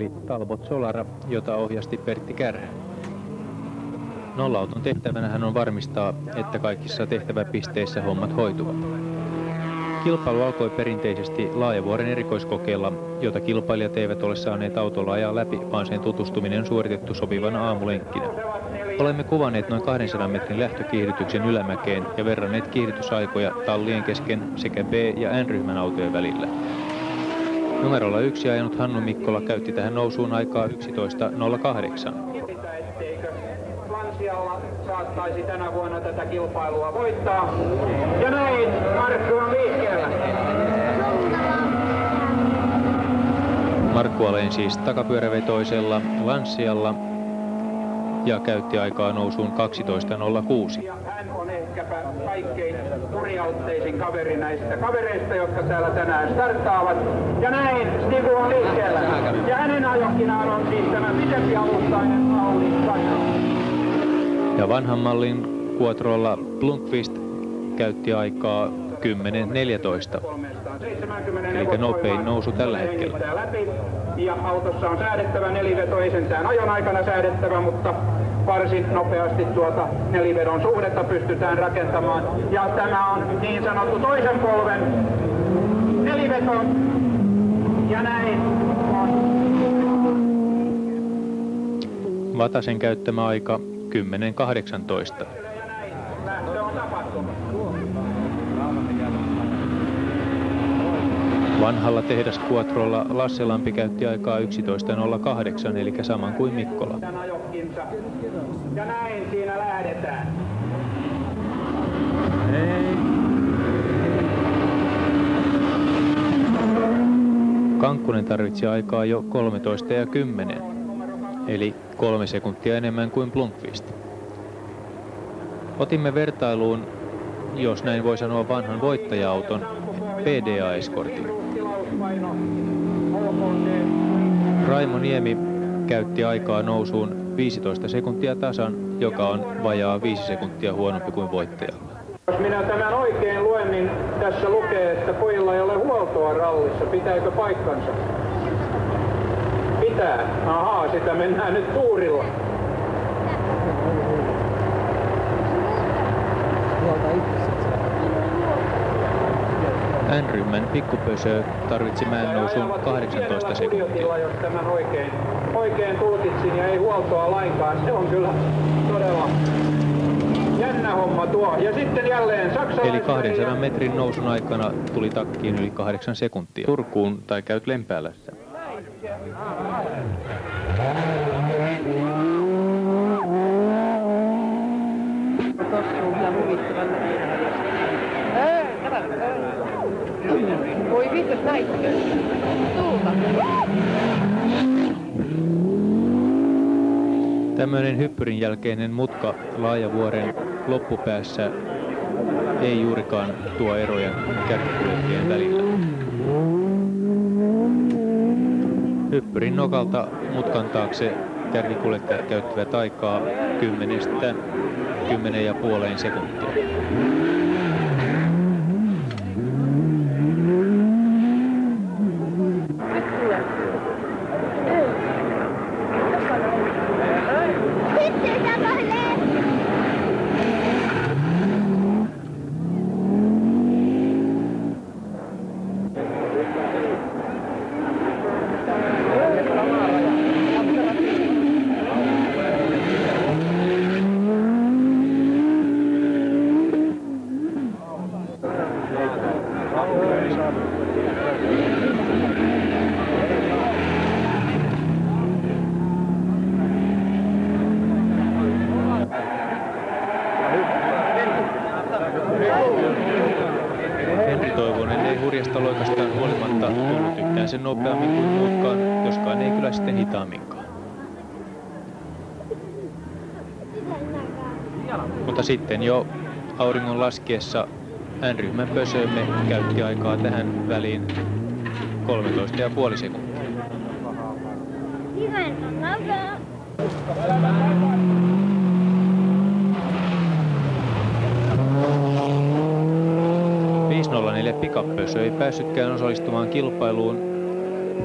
eli Talbot Solara, jota ohjasti Pertti Kärhä. Nolla-auton tehtävänähän on varmistaa, että kaikissa tehtäväpisteissä hommat hoituvat. Kilpailu alkoi perinteisesti Laajavuoren erikoiskokeella, jota kilpailijat eivät ole saaneet autolla ajaa läpi, vaan sen tutustuminen on suoritettu sopivana aamulenkkinä. Olemme kuvanneet noin 200 metrin lähtökiihdytyksen ylämäkeen ja verranneet kiihdytysaikoja tallien kesken sekä B- ja N-ryhmän autojen välillä. Numerolla 1 ajanut Hannu Mikkola käytti tähän nousuun aikaa 11.08. Saattaisi tänä vuonna tätä kilpailua voittaa. Ja näin Markku on liikkeellä. Markku Alen siis takapyörävetoisella Lancialla ja käytti aikaa nousuun 12.06. Hän on ehkäpä kaikkein kurjautteisin kaveri näistä kavereista, jotka täällä tänään starttaavat. Ja näin Stigu on liikkeellä. Ja hänen ajokinaan on siis tämä pitempi alustainen Audi Cairo. Ja vanhan mallin Quattrolla Blomqvist käytti aikaa 10.14. Eli nopein nousu tällä hetkellä. Ja autossa on säädettävä neliveto, ei sentään ajon aikana säädettävä, mutta varsin nopeasti tuota nelivedon suhdetta pystytään rakentamaan. Ja tämä on niin sanottu toisen polven neliveto. Ja näin on. Vatasen käyttämä aika 10.18. Vanhalla tehdaskuotrolla Lasselampi käytti aikaa 11.08, eli saman kuin Mikkola. Ja näin siinä lähdetään. Kankkunen tarvitsi aikaa jo 13.10, eli 3 sekuntia enemmän kuin Blomqvist. Otimme vertailuun, jos näin voi sanoa, vanhan voittaja-auton PDA-eskortin. Raimo Niemi käytti aikaa nousuun 15 sekuntia tasan, joka on vajaa 5 sekuntia huonompi kuin voittajalla. Jos minä tämän oikein luen, niin tässä lukee, että pojilla ei ole huoltoa rallissa. Pitääkö paikkansa? Pitää. Ahaa, sitä mennään nyt tuurilla. N-ryhmän pikkupösö tarvitsi mäen nousuun 18 sekuntia. Jos tämän oikein tulkitsin ja ei huoltoa lainkaan, se on kyllä todella jännä homma tuo. Ja sitten jälleen saksalainen. Eli 200 metrin nousun aikana tuli takkiin yli 8 sekuntia. Turkuun tai käyt Lempäälässä. Voi vittu, näitkö? Tuulta. Tämmöinen hyppyrin jälkeinen mutka Laajavuoren loppupäässä ei juurikaan tuo eroja kärkikuljettajien välillä. Hyppyrin nokalta mutkan taakse kärkikuljettajat käyttivät aikaa 10–10,5 sekuntia. Henri Toivonen ei hurjasta loikastaan huolimatta tullut yhtään sen nopeammin kuin muutkaan, joskaan ei kyllä sitten hitaamminkaan. Mutta sitten jo auringon laskiessa N-ryhmän pösömme käytti aikaa tähän väliin 13,5 sekuntia. 504 Pickup-pösö ei päässytkään osallistumaan kilpailuun,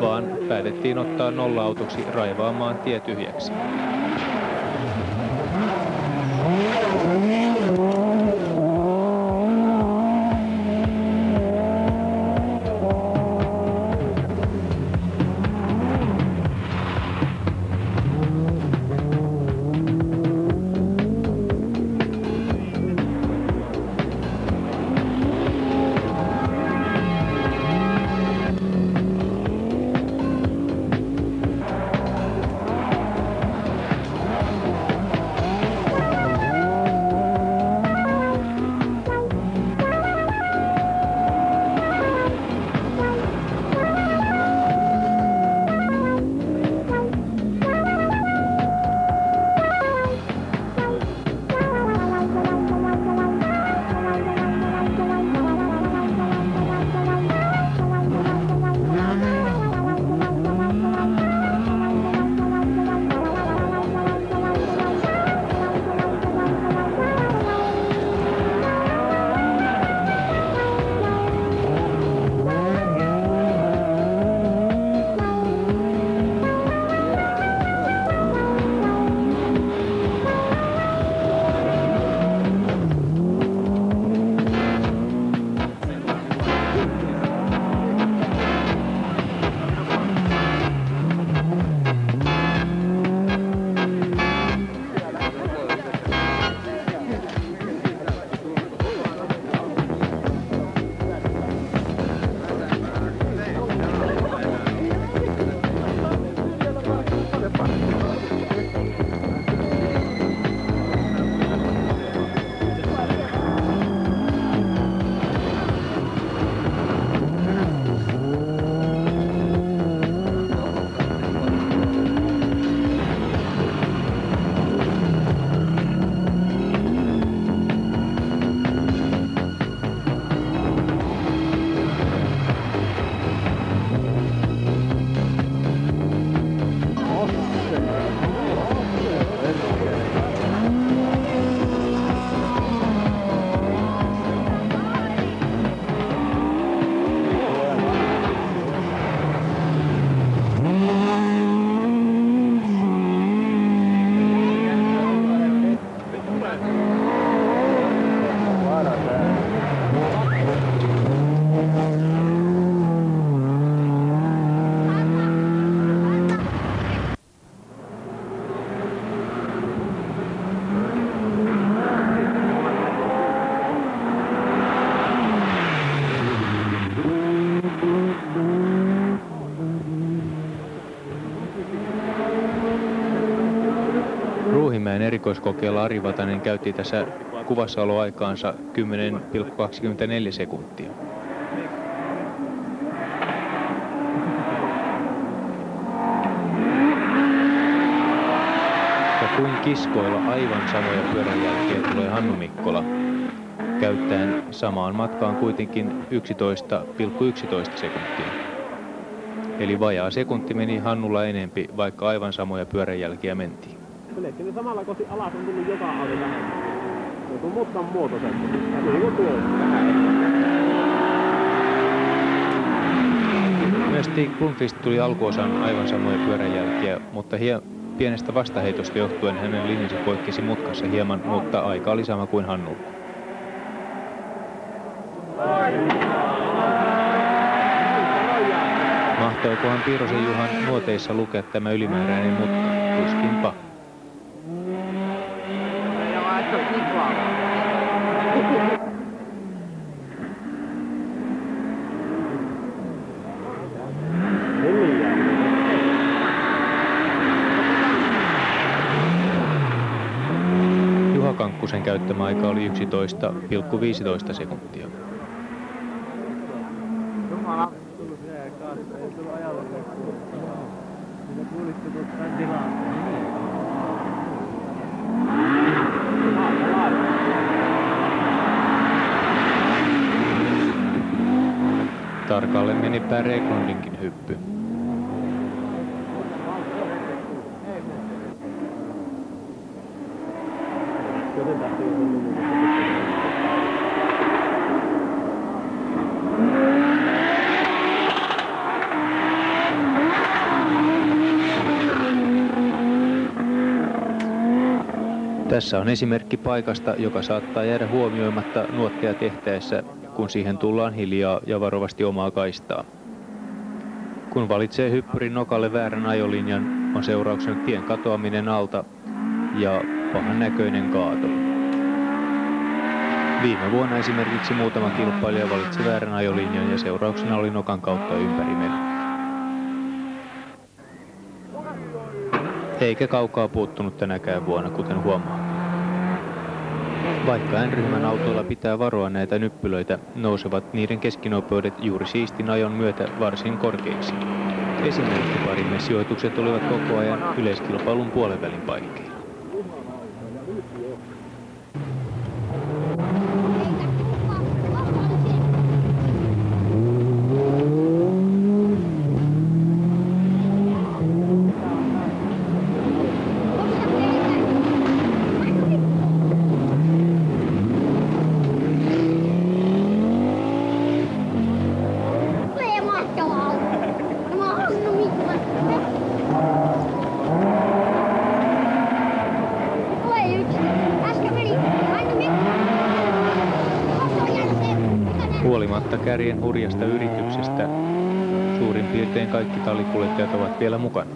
vaan päätettiin ottaa nolla-autoksi raivaamaan tie tyhjäksi. Ruuhimäen erikoiskokeella Ari Vatanen käytti tässä kuvassaoloaikaansa 10,24 sekuntia. Ja kuin kiskoilla aivan samoja pyöränjälkiä tulee Hannu Mikkola, käyttäen samaan matkaan kuitenkin 11,11 sekuntia. Eli vajaa sekunti meni Hannulla enempi, vaikka aivan samoja pyöränjälkiä mentiin. Melkein samalla kohti alas on tullut joka auto vähemmän. Se on tuon mutkan muotoiselta. Niin kuin tuo vähän. Myös Stig Blomqvist tuli alkuosan aivan samoja pyöränjälkiä, mutta pienestä vastaheitosta johtuen hänen linjansa poikkesi mutkassa hieman, mutta aika oli sama kuin Hannulla. Mahtoikohan Piirosen Juhan nuoteissa lukea tämä ylimääräinen mutka? Tuskinpa. Juha Kankkusen käyttämä aika oli 11,15 sekuntia. Tarkalle meni Per Eklundinkin hyppy. Tässä on esimerkki paikasta, joka saattaa jäädä huomioimatta nuotteja tehtäessä, kun siihen tullaan hiljaa ja varovasti omaa kaistaa. Kun valitsee hyppyrin nokalle väärän ajolinjan, on seurauksena tien katoaminen alta ja pahan näköinen kaato. Viime vuonna esimerkiksi muutama kilpailija valitsi väärän ajolinjan ja seurauksena oli nokan kautta ympärimeno. Eikä kaukaa puuttunut tänäkään vuonna, kuten huomaa. Vaikka N-ryhmän autoilla pitää varoa näitä nyppylöitä, nousevat niiden keskinopeudet juuri siistin ajon myötä varsin korkeiksi. Esimerkkiparimme sijoitukset olivat koko ajan yleiskilpailun puolenvälin paikkeilla. Huolimatta kärjen hurjasta yrityksestä, suurin piirtein kaikki tallikuljettajat ovat vielä mukana.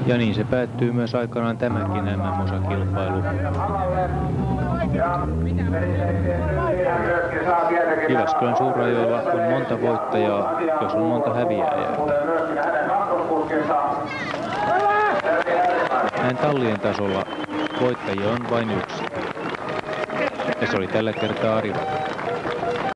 Ja niin se päättyy myös aikanaan tämäkin MM-osakilpailu. Jyväskylän Suurajoilla on monta voittajaa, jos on monta häviäjää. Näin tallien tasolla voittajia on vain yksi. Ja se oli tällä kertaa Ari Ratta.